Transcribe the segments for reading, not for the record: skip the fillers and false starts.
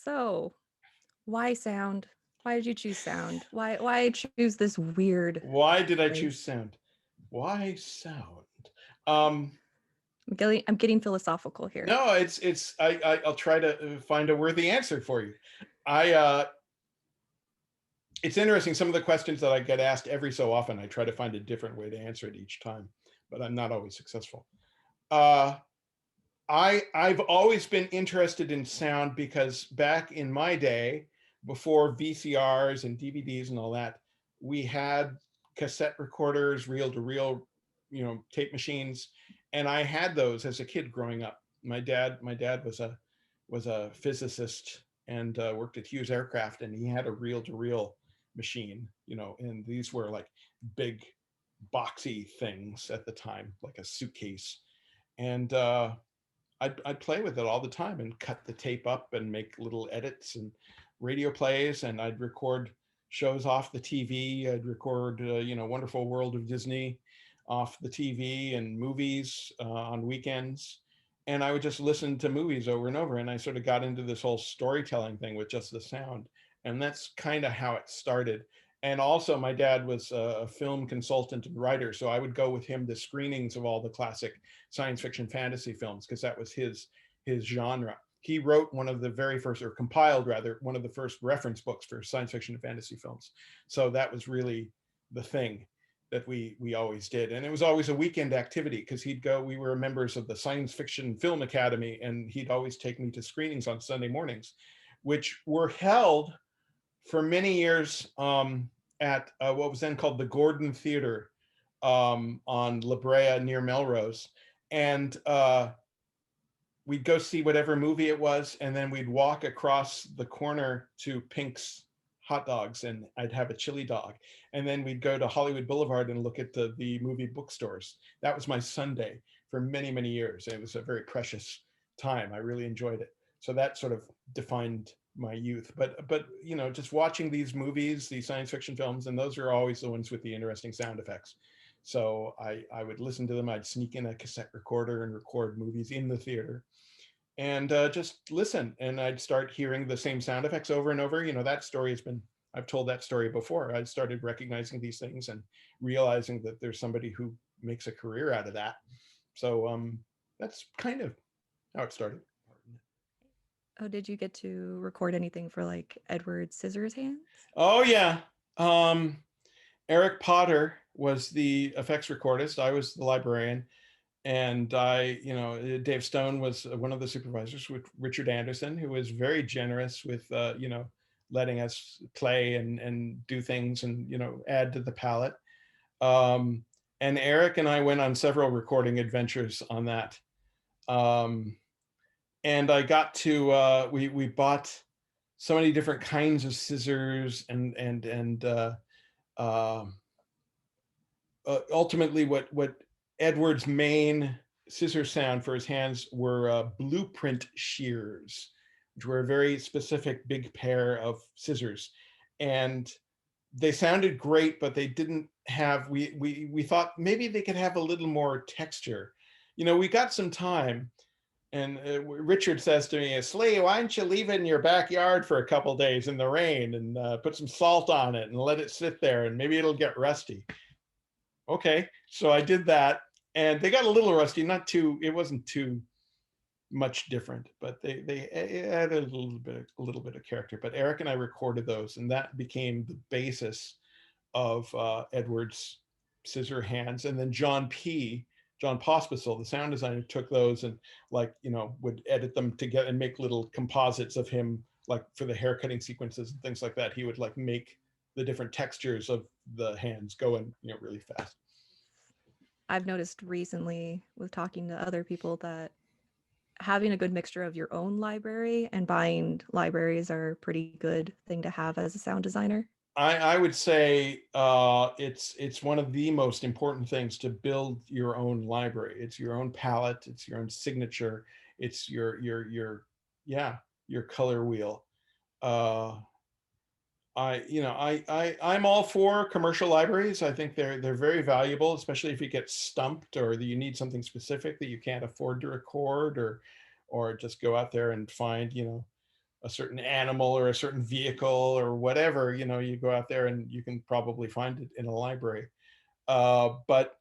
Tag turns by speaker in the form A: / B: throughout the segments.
A: So, why sound? Why did you choose sound? Why choose this weird
B: Why did I
A: place?
B: choose sound? Why sound? Um,
A: I'm getting philosophical here.
B: no, I'll try to find a worthy answer for you. I It's interesting. Some of the questions that I get asked every so often, I try to find a different way to answer it each time, but I'm not always successful. Uh, I've always been interested in sound because back in my day, before VCRs and DVDs and all that, we had cassette recorders, reel to reel, tape machines, and I had those as a kid growing up. My dad was a physicist and worked at Hughes Aircraft, and he had a reel to reel machine, and these were like big boxy things at the time, like a suitcase, and I'd play with it all the time and cut the tape up and make little edits and radio plays, and I'd record shows off the TV. I'd record, Wonderful World of Disney off the TV and movies on weekends. And I would just listen to movies over and over. And I sort of got into this whole storytelling thing with just the sound. And that's kind of how it started. And also, my dad was a film consultant and writer. So I would go with him to screenings of all the classic science fiction fantasy films because that was his genre. He wrote one of the very first, or compiled rather, one of the first reference books for science fiction and fantasy films. So that was really the thing that we always did, and it was always a weekend activity because he'd go. We were members of the Science Fiction Film Academy, and he'd always take me to screenings on Sunday mornings, which were held for many years at what was then called the Gordon Theater on La Brea near Melrose. And we'd go see whatever movie it was, and then we'd walk across the corner to Pink's Hot Dogs, and I'd have a chili dog. And then we'd go to Hollywood Boulevard and look at the movie bookstores. That was my Sunday for many, many years. It was a very precious time. I really enjoyed it. So that sort of defined my youth. But just watching these movies, these science fiction films, and those are always the ones with the interesting sound effects. So I would listen to them. I'd sneak in a cassette recorder and record movies in the theater and just listen. And I'd start hearing the same sound effects over and over. That story has been, I've told that story before. I started recognizing these things and realizing that there's somebody who makes a career out of that. So that's kind of how it started.
A: Oh, did you get to record anything for like Edward Scissorhands?
B: Oh, yeah. Um, Eric Potter was the effects recordist. I was the librarian. And Dave Stone was one of the supervisors with Richard Anderson, who was very generous with, letting us play and do things and, add to the palette. Um, and Eric and I went on several recording adventures on that. Um, and I got to, we bought so many different kinds of scissors uh, ultimately what Edward's main scissor sound for his hands were blueprint shears, which were a very specific big pair of scissors, and they sounded great, but they didn't have. We thought maybe they could have a little more texture. We got some time. And Richard says to me, Slee, why don't you leave it in your backyard for a couple days in the rain and put some salt on it and let it sit there and maybe it'll get rusty. Okay, so I did that, and they got a little rusty. Not too. It wasn't too much different, but they added a little bit of character. But Eric and I recorded those, and that became the basis of Edward's Scissor Hands. And then John Pospisil, the sound designer, took those and would edit them together and make little composites of him, like for the haircutting sequences and things like that. He would like make the different textures of the hands going, really fast.
A: I've noticed recently with talking to other people that having a good mixture of your own library and buying libraries are a pretty good thing to have as a sound designer.
B: I would say it's one of the most important things to build your own library. It's your own palette. It's your own signature. It's your color wheel. Uh, I'm all for commercial libraries. I think they're very valuable, especially if you get stumped or that you need something specific that you can't afford to record or just go out there and find a certain animal or a certain vehicle or whatever, you go out there and you can probably find it in a library. But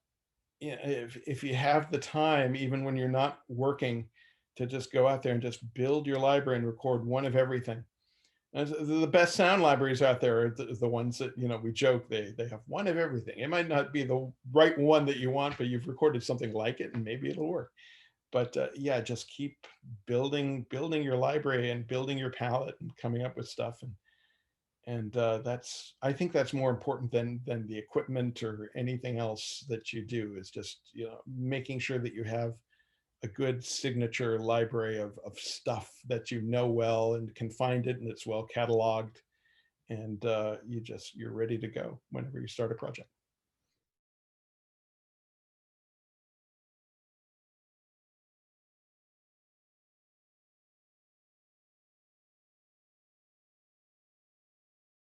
B: if you have the time, even when you're not working, to just go out there and just build your library and record one of everything. And the best sound libraries out there are the ones that, we joke, they have one of everything. It might not be the right one that you want, but you've recorded something like it and maybe it'll work. But yeah, just keep building your library and building your palette and coming up with stuff. And I think that's more important than the equipment or anything else that you do, is just, making sure that you have a good signature library of stuff that you know well and can find it and it's well cataloged, and you're ready to go whenever you start a project.